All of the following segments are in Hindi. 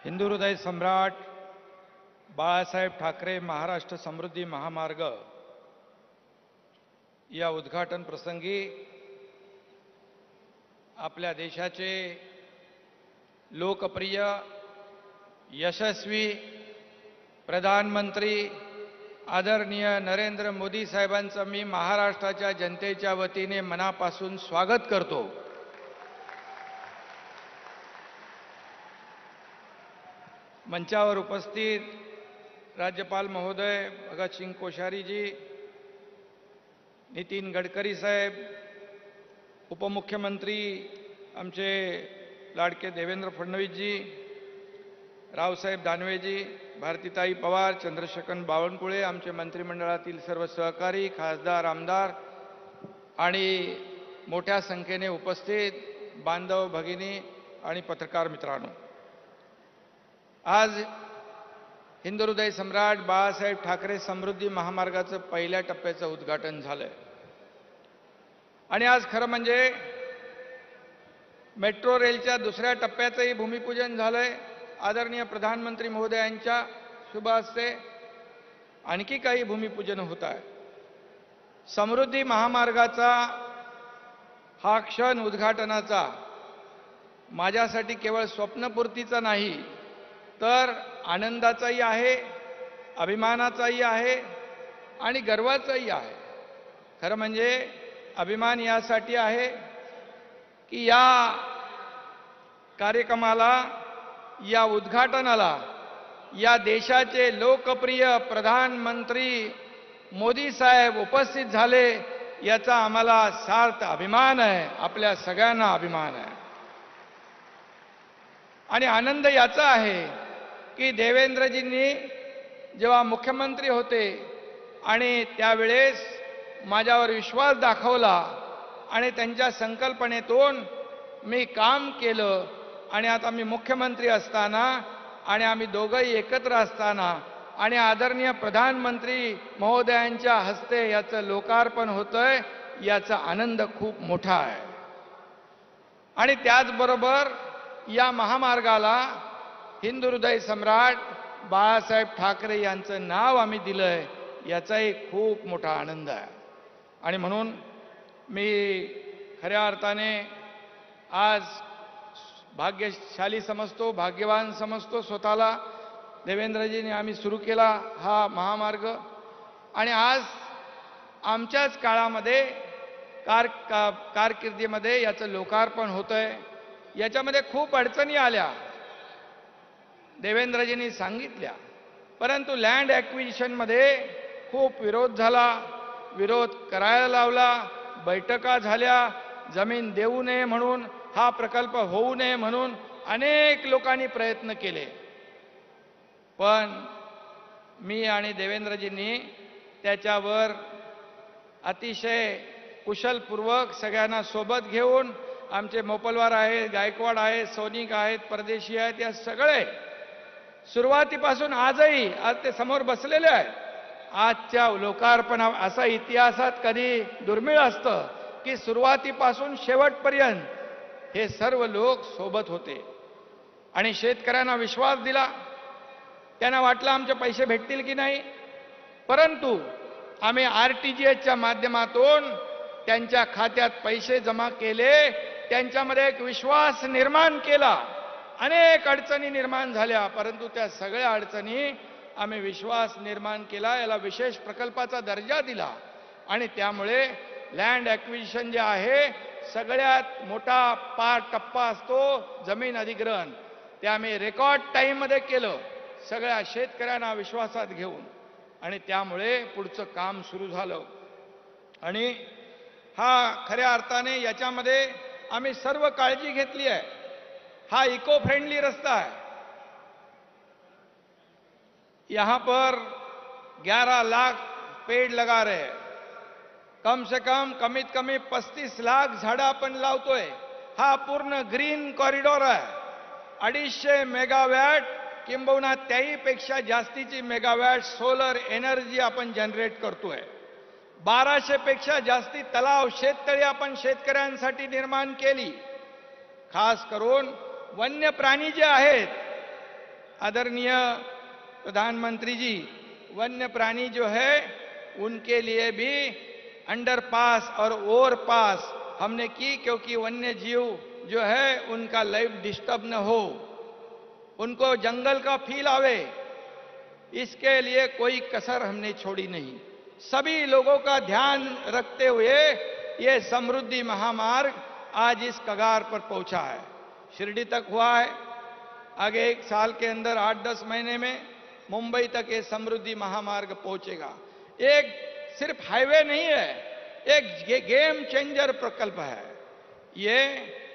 हिंदू हृदय सम्राट बाळासाहेब ठाकरे महाराष्ट्र समृद्धी महामार्ग या उद्घाटन प्रसंगी आपल्या देशाचे लोकप्रिय यशस्वी प्रधानमंत्री आदरणीय नरेंद्र मोदी साहेबांचं मी महाराष्ट्राच्या जनतेच्या वतीने मनापासून स्वागत करतो। मंचावर उपस्थित राज्यपाल महोदय भगतसिंग कोश्यारी जी, नितीन गडकरी साहेब, उपमुख्यमंत्री आमचे लाडके देवेंद्र फडणवीस जी, रावसाहेब दानवे जी, भारतीताई पवार, चंद्रशेखर बावनकुळे, आमचे मंत्रिमंडळातील सर्व सहकारी, खासदार, आमदार आणि मोठ्या संख्येने उपस्थित बांधव भगिनी आणि पत्रकार मित्रांनो, आज हिंदू हृदय सम्राट बाळासाहेब ठाकरे समृद्धी महामार्गाचं पहिल्या टप्प्याचं उद्घाटन झालंय आणि आज खरं म्हणजे मेट्रो रेलच्या दुसऱ्या टप्प्याचंही भूमिपूजन झालंय। आदरणीय प्रधानमंत्री महोदयांच्या शुभ हस्ते आणखी काही भूमिपूजन होत आहे। समृद्धी महामार्गाचा हा क्षण उद्घाटनाचा माझ्यासाठी केवळ स्वप्नपूर्तीचा नाही तर आनंदाचाही आहे, अभिमानाचाही आहे आणि गर्वाचाही आहे। खरं म्हणजे अभिमान यासाठी आहे की या कार्यक्रमाला, या उद्घाटनाला या देशाचे लोकप्रिय प्रधानमंत्री मोदी साहेब उपस्थित झाले, याचा आम्हाला सार्थ अभिमान आहे, आपल्या सगळ्यांना अभिमान आहे। आणि आनंद याचा आहे की देवेंद्रजींनी जेव्हा मुख्यमंत्री होते आणि त्यावेळेस माझ्यावर विश्वास दाखवला आणि त्यांच्या संकल्पनेतून मी काम केलं आणि आता मी मुख्यमंत्री असताना आणि आम्ही दोघंही एकत्र असताना आणि आदरणीय प्रधानमंत्री महोदयांच्या हस्ते याचं लोकार्पण होतंय, याचा आनंद खूप मोठा आहे। आणि त्याचबरोबर या महामार्गाला हिंदू हृदय सम्राट बाळासाहेब ठाकरे यांचं नाव आम्ही दिलंय, याचाही खूप मोठा आनंद आहे। आणि म्हणून मी खऱ्या अर्थाने आज भाग्यशाली समजतो, भाग्यवान समजतो स्वतःला। देवेंद्रजींनी आम्ही सुरू केला हा महामार्ग आणि आज आमच्याच काळामध्ये कारकिर्दीमध्ये याचं लोकार्पण होतंय। याच्यामध्ये खूप अडचणी आल्या, देवेंद्रजींनी सांगितल्या, परंतु लँड ॲक्विजिशनमध्ये खूप विरोध झाला, विरोध करायला लावला, बैठका झाल्या, जमीन देऊ नये म्हणून, हा प्रकल्प होऊ नये म्हणून अनेक लोकांनी प्रयत्न केले। पण मी आणि देवेंद्रजींनी त्याच्यावर अतिशय कुशलपूर्वक सगळ्यांना सोबत घेऊन, आमचे मोपलवार आहेत, गायकवाड आहेत, सोनिक आहेत, परदेशी आहेत, या सगळे सुरुवातीपासून आजही, आज ते समोर बसलेले आहेत, आजच्या लोकार्पणा असा इतिहासात कधी दुर्मिळ असतं की सुरुवातीपासून शेवटपर्यंत हे सर्व लोक सोबत होते आणि शेतकऱ्यांना विश्वास दिला। त्यांना वाटलं आमचे पैसे भेटतील की नाही, परंतु आम्ही RTGSच्या माध्यमातून त्यांच्या खात्यात पैसे जमा केले, त्यांच्यामध्ये एक विश्वास निर्माण केला। अनेक अडचणी निर्माण झाल्या, परंतु त्या सगळ्या अडचणी आम्ही विश्वास निर्माण केला, याला विशेष प्रकल्पाचा दर्जा दिला आणि त्यामुळे लँड ॲक्विजिशन जे आहे, सगळ्यात मोठा टप्पा असतो जमीन अधिग्रहण, ते आम्ही रेकॉर्ड टाईममध्ये केलं, सगळ्या शेतकऱ्यांना विश्वासात घेऊन, आणि त्यामुळे पुढचं काम सुरू झालं। आणि हा खऱ्या अर्थाने याच्यामध्ये आम्ही सर्व काळजी घेतली आहे। हा इको फ्रेंडली रास्ता है। यहां पर 11 लाख पेड़ लगा रहे हैं, कम से कम कमीत कमी 35 लाख झाडं आपण लावतोय। हा पूर्ण ग्रीन कॉरिडॉर आहे। 250 मेगावॅट किंबहुना त्याहीपेक्षा जास्तीची मेगावॅट सोलर एनर्जी आपण जनरेट करतोय। 1200 पेक्षा जास्ती तलाव, शेततळी आपण शेतकऱ्यांसाठी निर्माण केली। खास करून वन्य प्राणी जे आहेत आदरणीय प्रधानमंत्री जी, वन्य प्राणी जो है उनके लिए भी अंडरपास और ओवरपास हमने की, क्योंकि वन्य जीव जो है उनका लाइफ डिस्टर्ब न हो, उनको जंगल का फील आवे, इसके लिए कोई कसर हमने छोड़ी नहीं। सभी लोगों का ध्यान रखते हुए ये समृद्धि महामार्ग आज इस कगार पर पहुंचा है। शिरडी तक हुआ है, आगे 1 साल के अंदर 8-10 महीने में मुंबई तक ये समृद्धि महामार्ग पहुंचेगा। एक सिर्फ हाईवे नहीं है, एक गेम चेंजर प्रकल्प है। ये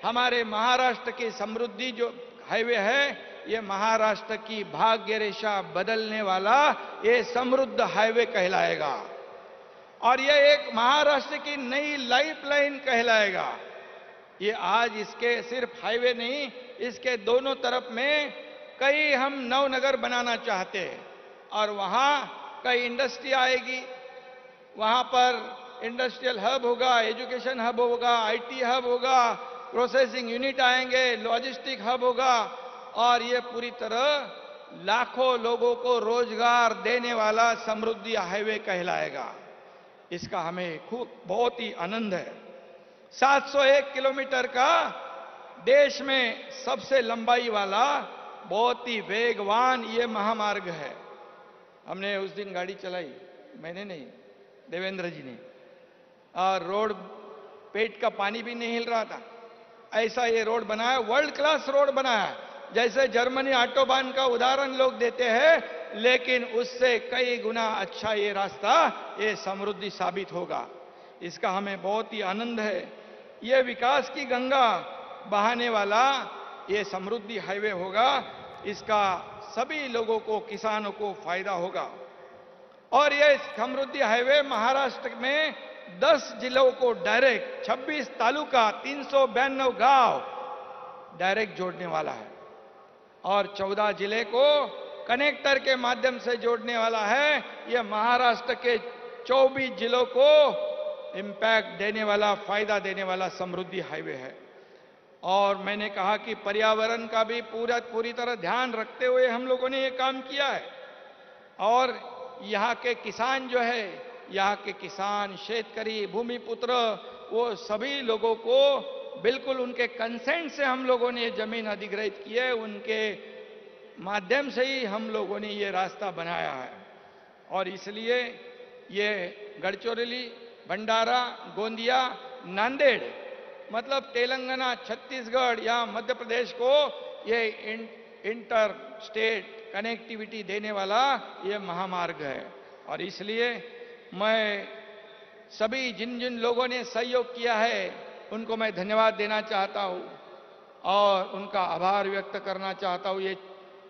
हमारे महाराष्ट्र की समृद्धि जो हाईवे है, ये महाराष्ट्र की भाग्य रेखा बदलने वाला ये समृद्ध हाईवे कहलाएगा, और ये एक महाराष्ट्र की नई लाइफलाइन कहलाएगा। ये आज इसके सिर्फ हाईवे नहीं, इसके दोनों तरफ में कई हम नवनगर बनाना चाहते हैं, और वहां कई इंडस्ट्री आएगी, वहां पर इंडस्ट्रियल हब होगा, एजुकेशन हब होगा, आईटी हब होगा, प्रोसेसिंग यूनिट आएंगे, लॉजिस्टिक हब होगा, और ये पूरी तरह लाखों लोगों को रोजगार देने वाला समृद्धि हाईवे कहलाएगा। इसका हमें खूब बहुत ही आनंद है। 701 किलोमीटर का देश में सबसे लंबाई वाला बहुत ही वेगवान ये महामार्ग है। हमने उस दिन गाड़ी चलाई, मैंने नहीं, देवेंद्र जी ने, और रोड पेट का पानी भी नहीं हिल रहा था। ऐसा ये रोड बनाया, वर्ल्ड क्लास रोड बनाया। जैसे जर्मनी ऑटोबान का उदाहरण लोग देते हैं, लेकिन उससे कई गुना अच्छा ये रास्ता, ये समृद्धि साबित होगा। इसका हमें बहुत ही आनंद है। ये विकास की गंगा बहाने वाला ये समृद्धि हाईवे होगा, इसका सभी लोगों को, किसानों को फायदा होगा। और ये समृद्धि हाईवे महाराष्ट्र में 10 जिलों को डायरेक्ट, 26 तालुका, 392 गांव डायरेक्ट जोड़ने वाला है, और 14 जिले को कनेक्टर के माध्यम से जोड़ने वाला है। यह महाराष्ट्र के 24 जिलों को इंपैक्ट देने वाला, फायदा देने वाला समृद्धि हाईवे है। और मैंने कहा कि पर्यावरण का भी पूरी तरह ध्यान रखते हुए हम लोगों ने ये काम किया है। और यहाँ के किसान जो है, यहाँ के किसान, शेतकरी, भूमिपुत्र, वो सभी लोगों को बिल्कुल उनके कंसेंट से हम लोगों ने ये जमीन अधिग्रहित की है, उनके माध्यम से ही हम लोगों ने ये रास्ता बनाया है। और इसलिए ये गढ़चिरौली, भंडारा, गोंदिया, नांदेड़, मतलब तेलंगाना, छत्तीसगढ़ या मध्य प्रदेश को ये इंटर स्टेट कनेक्टिविटी देने वाला ये महामार्ग है। और इसलिए मैं सभी जिन जिन लोगों ने सहयोग किया है उनको मैं धन्यवाद देना चाहता हूं और उनका आभार व्यक्त करना चाहता हूं। ये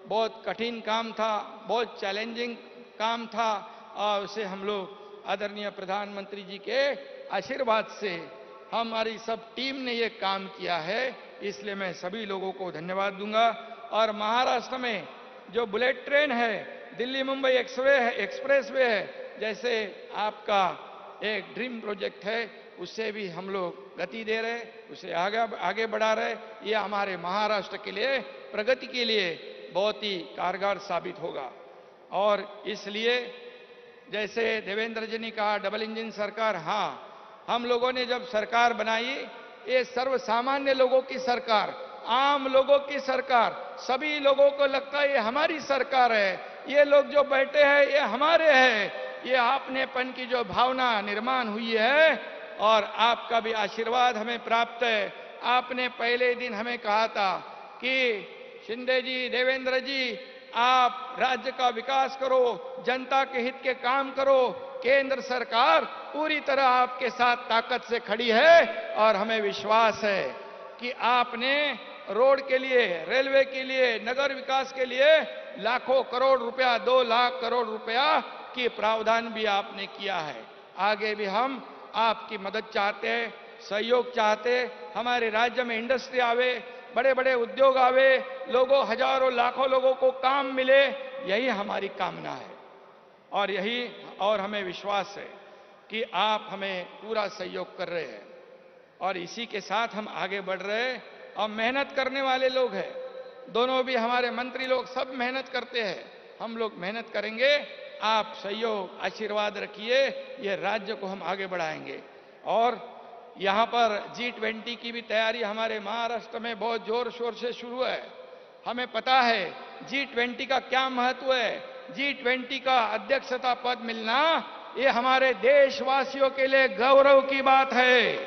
बहुत कठिन काम था, बहुत चैलेंजिंग काम था, और उसे हम लोग आदरणीय प्रधानमंत्री जी के आशीर्वाद से हमारी सब टीम ने ये काम किया है, इसलिए मैं सभी लोगों को धन्यवाद दूंगा। और महाराष्ट्र में जो बुलेट ट्रेन है, दिल्ली मुंबई एक्सप्रेस वे है, जैसे आपका एक ड्रीम प्रोजेक्ट है, उससे भी हम लोग गति दे रहे, उसे आगे बढ़ा रहे। ये हमारे महाराष्ट्र के लिए, प्रगति के लिए बहुत ही कारगर साबित होगा। और इसलिए जैसे देवेंद्र जी ने कहा, डबल इंजन सरकार, हाँ, हम लोगों ने जब सरकार बनाई, ये सर्वसामान्य लोगों की सरकार, आम लोगों की सरकार, सभी लोगों को लगता है ये हमारी सरकार है, ये लोग जो बैठे हैं ये हमारे हैं, ये आपनेपन की जो भावना निर्माण हुई है, और आपका भी आशीर्वाद हमें प्राप्त है। आपने पहले दिन हमें कहा था कि शिंदे जी, देवेंद्र जी, आप राज्य का विकास करो, जनता के हित के काम करो, केंद्र सरकार पूरी तरह आपके साथ ताकत से खड़ी है, और हमें विश्वास है कि आपने रोड के लिए, रेलवे के लिए, नगर विकास के लिए लाखों करोड़ रुपया, 2 लाख करोड़ रुपया की प्रावधान भी आपने किया है। आगे भी हम आपकी मदद चाहते हैं, सहयोग चाहते हैं। हमारे राज्य में इंडस्ट्री आवे, बड़े बड़े उद्योग आवे, लोगों, हजारों लाखों लोगों को काम मिले, यही हमारी कामना है। और हमें विश्वास है कि आप हमें पूरा सहयोग कर रहे हैं, और इसी के साथ हम आगे बढ़ रहे हैं। और मेहनत करने वाले लोग हैं, दोनों भी हमारे मंत्री लोग सब मेहनत करते हैं। हम लोग मेहनत करेंगे, आप सहयोग आशीर्वाद रखिए, ये राज्य को हम आगे बढ़ाएंगे। और यहाँ पर G20 की भी तैयारी हमारे महाराष्ट्र में बहुत जोर शोर से शुरू है। हमें पता है G20 का क्या महत्व है। G20 का अध्यक्षता पद मिलना ये हमारे देशवासियों के लिए गौरव की बात है।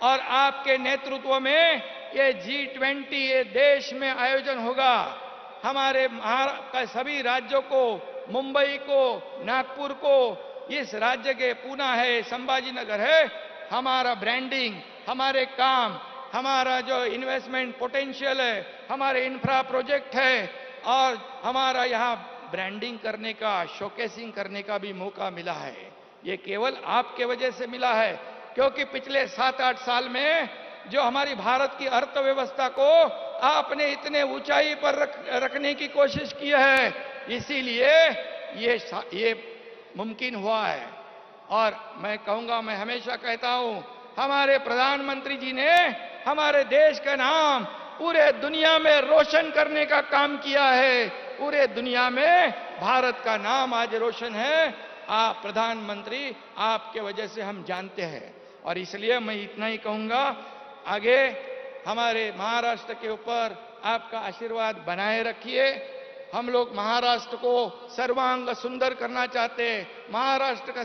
और आपके नेतृत्व में ये G20 ये देश में आयोजन होगा। हमारे सभी राज्यों को, मुंबई को, नागपुर को, इस राज्य के पूना है, संभाजीनगर है, हमारा ब्रांडिंग, हमारे काम, हमारा जो इन्वेस्टमेंट पोटेंशियल है, हमारे इंफ्रा प्रोजेक्ट है, और हमारा यहाँ ब्रांडिंग करने का, शोकेसिंग करने का भी मौका मिला है। ये केवल आपके वजह से मिला है, क्योंकि पिछले 7-8 साल में जो हमारी भारत की अर्थव्यवस्था को आपने इतने ऊंचाई पर रखने की कोशिश की है, इसीलिए ये मुमकिन हुआ है। और मैं कहूंगा, मैं हमेशा कहता हूं, हमारे प्रधानमंत्री जी ने हमारे देश का नाम पूरे दुनिया में रोशन करने का काम किया है। पूरे दुनिया में भारत का नाम आज रोशन है। आप प्रधानमंत्री, आपके वजह से हम जानते हैं। और इसलिए मैं इतना ही कहूंगा, आगे हमारे महाराष्ट्र के ऊपर आपका आशीर्वाद बनाए रखिए। हम लोग महाराष्ट्र को सर्वांग सुंदर करना चाहते, महाराष्ट्र का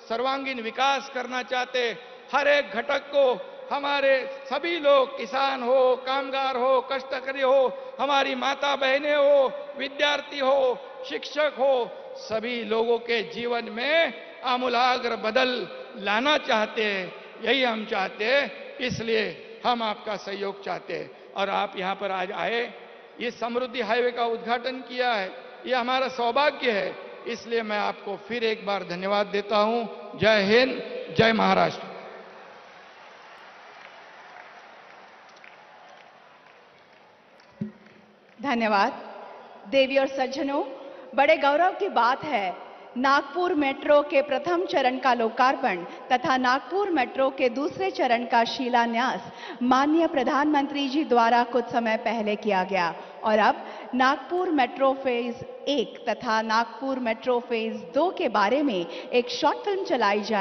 सर्वांगीण विकास करना चाहते। हर एक घटक को हमारे सभी लोग, किसान हो, कामगार हो, कष्टकरी हो, हमारी माता बहनें हो, विद्यार्थी हो, शिक्षक हो, सभी लोगों के जीवन में आमूलाग्र बदल लाना चाहते हैं। यही हम चाहते हैं, इसलिए हम आपका सहयोग चाहते हैं। और आप यहाँ पर आज आए, ये समृद्धि हाईवे का उद्घाटन किया है, ये हमारा सौभाग्य है। इसलिए मैं आपको फिर एक बार धन्यवाद देता हूं। जय हिंद, जय महाराष्ट्र। धन्यवाद। देवी और सज्जनों, बड़े गौरव की बात है, नागपुर मेट्रो के प्रथम चरण का लोकार्पण तथा नागपुर मेट्रो के दूसरे चरण का शिलान्यास माननीय प्रधानमंत्री जी द्वारा कुछ समय पहले किया गया। और अब नागपुर मेट्रो फेज 1 तथा नागपुर मेट्रो फेज 2 के बारे में एक शॉर्ट फिल्म चलाई जाए।